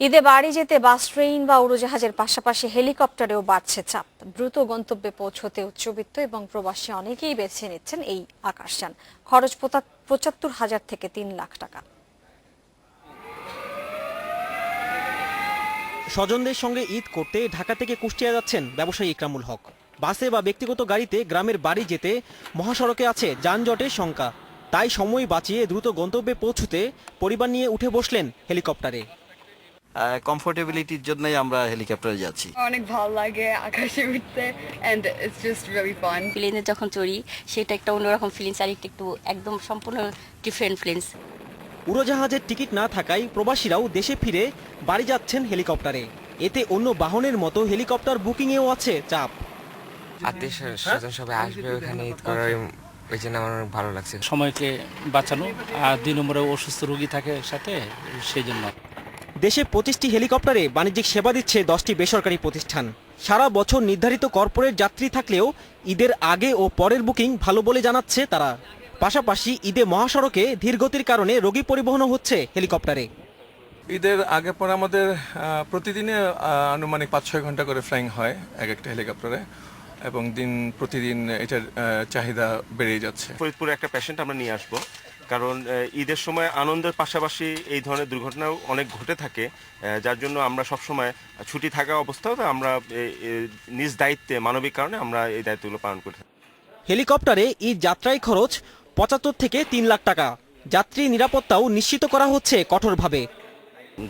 ঈদে বাড়ি যেতে বাস, ট্রেন বা উড়োজাহাজের পাশাপাশি হেলিকপ্টারেও বাড়ছে চাপ। দ্রুত গন্তব্যে পৌঁছতে উচ্চবিত্ত এবং প্রবাসী অনেকেই বেছে নিচ্ছেন এই আকাশযান। খরচ ৭৫,০০০ থেকে ৩ লাখ টাকা। স্বজনদের সঙ্গে ঈদ করতে ঢাকা থেকে কুষ্টিয়া যাচ্ছেন ব্যবসায়ী ইকরামুল হক। বাসে বা ব্যক্তিগত গাড়িতে গ্রামের বাড়ি যেতে মহাসড়কে আছে যানজটের শঙ্কা। তাই সময় বাঁচিয়ে দ্রুত গন্তব্যে পৌঁছতে পরিবার নিয়ে উঠে বসলেন হেলিকপ্টারে। কমফোর্টেবিলিটির জন্যই আমরা হেলিকপ্টারে যাচ্ছি। অনেক ভালো লাগে আকাশে উঠতে and it's just really fun. প্লেনে যখন চড়ি সেটা একটা অন্যরকম ফিলিংস, আর একটু একদম সম্পূর্ণ ডিফারেন্ট ফিলিংস। উড়োজাহাজের টিকিট না থাকায় প্রবাসীরাও দেশে ফিরে বাড়ি যাচ্ছেন হেলিকপ্টারে। এতে অন্য বাহনের মতো হেলিকপ্টার বুকিংয়েও আছে চাপ। আত্মীয় স্বজন সবাই আসবে ওখানে ঈদ করার, ওই জন্য আমার অনেক ভালো লাগছে। সময়কে বাঁচানো, আর ২ নম্বরে অসুস্থ রোগী থাকে সাথে, সেই জন্য। দেশে ২৫টি হেলিকপ্টারে বাণিজ্যিক সেবা দিচ্ছে 10টি বেসরকারি প্রতিষ্ঠান। সারা বছর নির্ধারিত কর্পোরেট যাত্রী থাকলেও ঈদের আগে ও পরের বুকিং ভালো বলে জানাচ্ছে তারা। পাশাপাশি ঈদে মহাসড়কে ধীরগতির কারণে রোগী পরিবহনও হচ্ছে হেলিকপ্টারে। ঈদের আগে পরে আমাদের প্রতিদিনে আনুমানিক ৫-৬ ঘন্টা করে ফ্লাইং হয় এক একটা হেলিকপ্টারে, এবং প্রতিদিন এটার চাহিদা বেড়ে যাচ্ছে। ফরিদপুরে একটা পেশেন্ট আমরা নিয়ে আসব, কারণ ঈদের সময় আনন্দের পাশাপাশি এই ধরনের দুর্ঘটনাও অনেক ঘটে থাকে, যার জন্য আমরা সবসময় ছুটি থাকা অবস্থাও আমরা নিজ দায়িত্বে মানবিক কারণে আমরা এই দায়িত্বগুলো পালন করে থাকি। হেলিকপ্টারে ঈদ যাত্রায় খরচ ৭৫ থেকে ৩ লাখ টাকা। যাত্রী নিরাপত্তাও নিশ্চিত করা হচ্ছে কঠোরভাবে।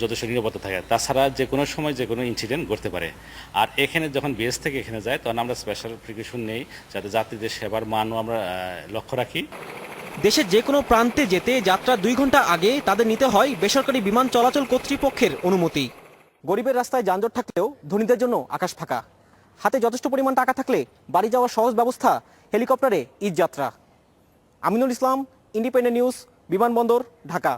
যথেষ্ট নিরাপত্তা থাকে, তাছাড়া যে কোনো সময় যে কোনো ইনসিডেন্ট ঘটতে পারে। আর এখানে যখন বেস থেকে এখানে যায় তখন আমরা স্পেশাল প্রিকশন নেই, যাতে যাত্রীদের সেবার মানও আমরা লক্ষ্য রাখি। দেশের যে কোনো প্রান্তে যেতে যাত্রা ২ ঘন্টা আগে তাদের নিতে হয় বেসরকারি বিমান চলাচল কর্তৃপক্ষের অনুমতি। গরিবের রাস্তায় যানজট থাকলেও ধনীদের জন্য আকাশ ফাঁকা। হাতে যথেষ্ট পরিমাণ টাকা থাকলে বাড়ি যাওয়ার সহজ ব্যবস্থা হেলিকপ্টারে ঈদ যাত্রা। আমিনুল ইসলাম, ইন্ডিপেন্ডেন্ট নিউজ, বিমানবন্দর, ঢাকা।